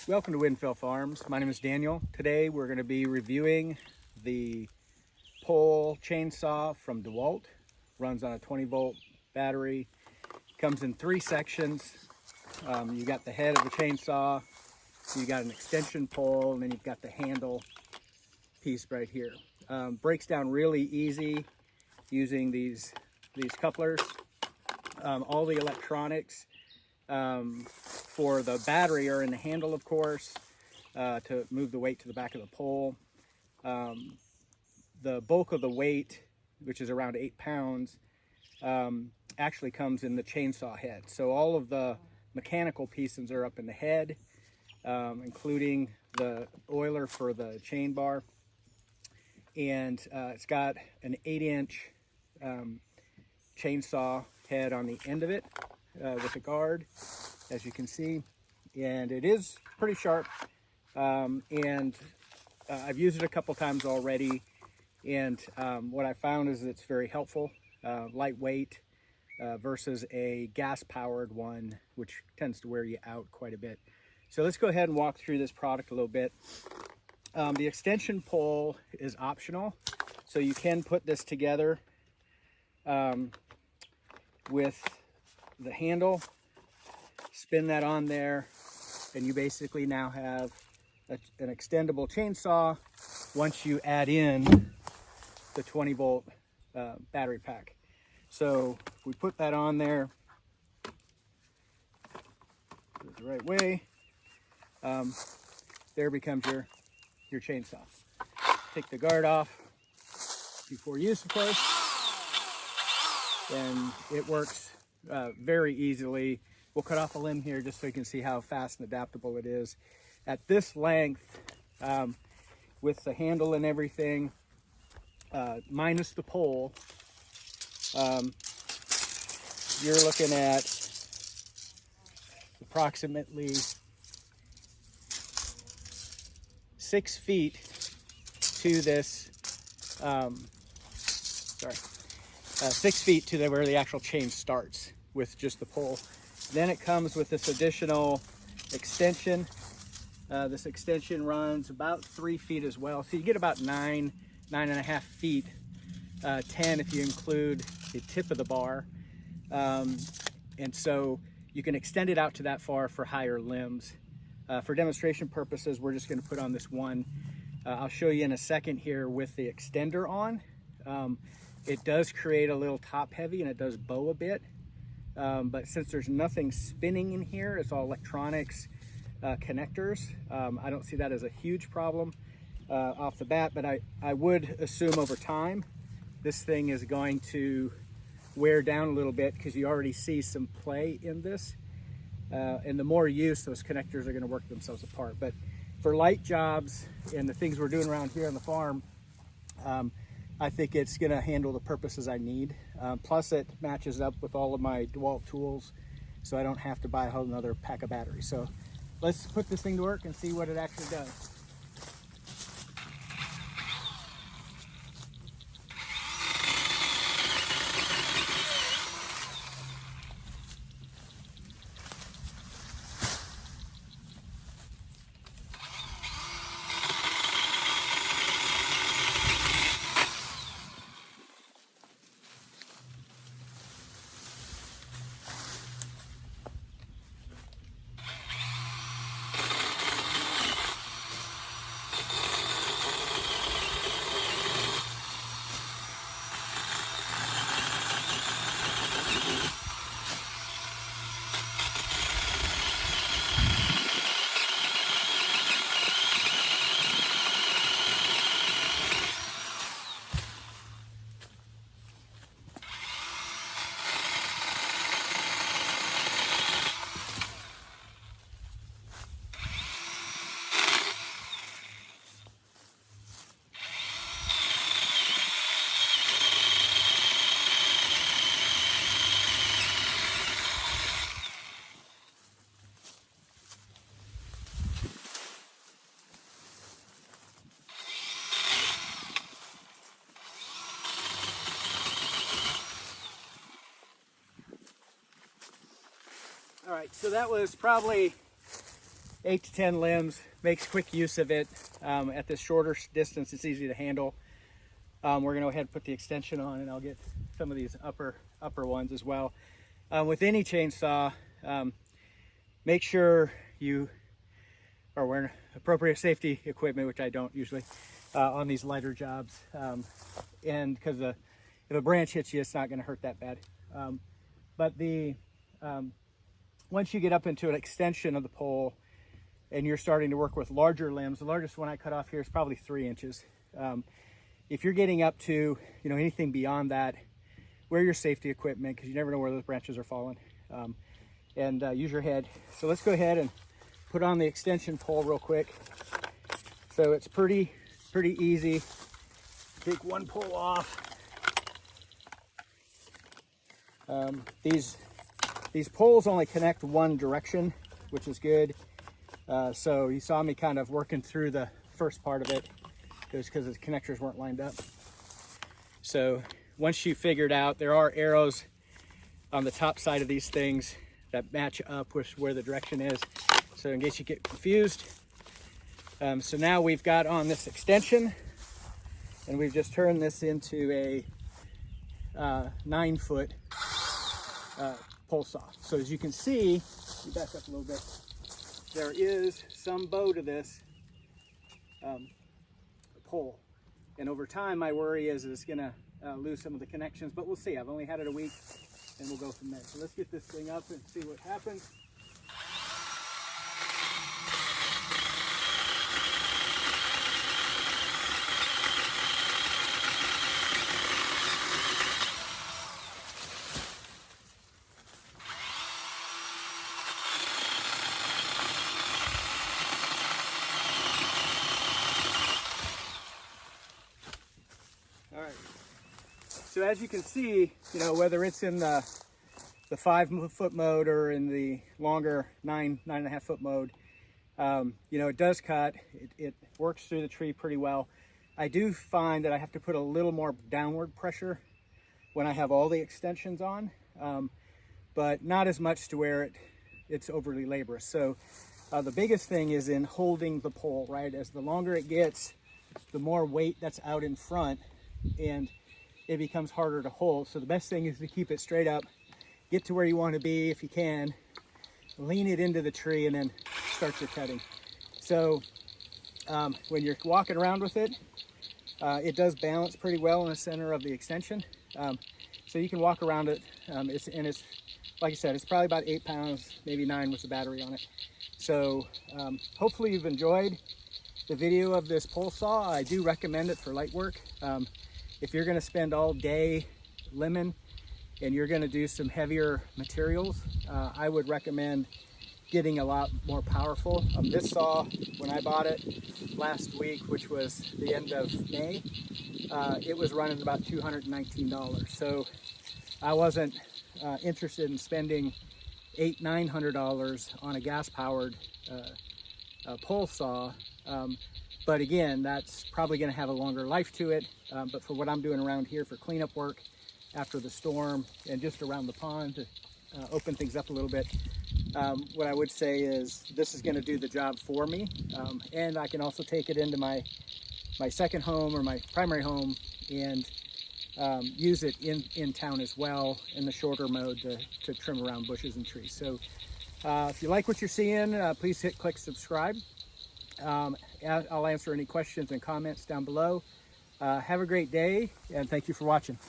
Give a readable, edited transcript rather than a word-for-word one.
Welcome to Windfell Farms. My name is Daniel. Today we're going to be reviewing the pole chainsaw from DeWalt. Runs on a 20-volt battery. Comes in 3 sections. You got the head of the chainsaw, you got an extension pole, and then you've got the handle piece right here. Breaks down really easy using these couplers. All the electronics for the battery are in the handle, of course, to move the weight to the back of the pole. The bulk of the weight, which is around 8 pounds, actually comes in the chainsaw head. So all of the mechanical pieces are up in the head, including the oiler for the chain bar. And it's got an 8-inch chainsaw head on the end of it with a guard, as you can see. And it is pretty sharp. And I've used it a couple times already. And what I found is it's very helpful, lightweight, versus a gas-powered one, which tends to wear you out quite a bit. So let's go ahead and walk through this product a little bit. The extension pole is optional, so you can put this together with the handle, spin that on there, and you basically now have an extendable chainsaw once you add in the 20-volt battery pack. So we put that on there the right way. There becomes your chainsaw. Take the guard off before use, of course, and it works very easily. We'll cut off a limb here just so you can see how fast and adaptable it is. At this length, with the handle and everything, minus the pole, you're looking at approximately 6 feet to this, 6 feet to where the actual chain starts with just the pole. Then it comes with this additional extension. This extension runs about 3 feet as well. So you get about 9.5 feet, 10 if you include the tip of the bar. And so you can extend it out to that far for higher limbs. For demonstration purposes, we're just going to put on this one. I'll show you in a second here with the extender on. It does create a little top heavy and it does bow a bit. But since there's nothing spinning in here, it's all electronics, connectors. I don't see that as a huge problem off the bat, but I would assume over time this thing is going to wear down a little bit because you already see some play in this. And the more use, those connectors are going to work themselves apart. But for light jobs and the things we're doing around here on the farm, I think it's going to handle the purposes I need. Plus it matches up with all of my DeWalt tools, so I don't have to buy a whole nother pack of batteries. So let's put this thing to work and see what it actually does. All right, so that was probably 8 to 10 limbs, makes quick use of it. At this shorter distance, it's easy to handle. We're gonna go ahead and put the extension on, and I'll get some of these upper ones as well. With any chainsaw, make sure you are wearing appropriate safety equipment, which I don't usually, on these lighter jobs. And because if a branch hits you, it's not gonna hurt that bad. But once you get up into an extension of the pole and you're starting to work with larger limbs, the largest one I cut off here is probably 3 inches. If you're getting up to, anything beyond that, wear your safety equipment, because you never know where those branches are falling. And use your head. So let's go ahead and put on the extension pole real quick. So it's pretty easy. Take one pole off. These poles only connect one direction, which is good. So you saw me kind of working through the first part of it, just because the connectors weren't lined up. So once you figured out, there are arrows on the top side of these things that match up with where the direction is. So in case you get confused. So now we've got on this extension, and we've just turned this into a 9-foot pole saw. So as you can see, you back up a little bit, there is some bow to this pole. And over time, my worry is it's gonna lose some of the connections, but we'll see. I've only had it a week, and we'll go from there. So let's get this thing up and see what happens. All right. So as you can see, whether it's in the 5-foot mode or in the longer 9.5 foot mode, it does cut. It works through the tree pretty well. I do find that I have to put a little more downward pressure when I have all the extensions on, but not as much to where it's overly laborious. So the biggest thing is in holding the pole, right? As the longer it gets, the more weight that's out in front, and it becomes harder to hold. So the best thing is to keep it straight up, get to where you want to be if you can, lean it into the tree, and then start your cutting. So when you're walking around with it, it does balance pretty well in the center of the extension. So you can walk around it. It's like I said, it's probably about 8 pounds, maybe 9 with the battery on it. So hopefully you've enjoyed the video of this pole saw. I do recommend it for light work. If you're going to spend all day limbing and you're going to do some heavier materials, I would recommend getting a lot more powerful. This saw, when I bought it last week, which was the end of May, it was running about $219. So I wasn't interested in spending $800-900 on a gas-powered pole saw. But again, that's probably going to have a longer life to it. But for what I'm doing around here for cleanup work after the storm and just around the pond to open things up a little bit, what I would say is this is going to do the job for me. And I can also take it into my second home or my primary home and use it in town as well in the shorter mode to trim around bushes and trees. So if you like what you're seeing, please click subscribe. I'll answer any questions and comments down below. Have a great day, and thank you for watching.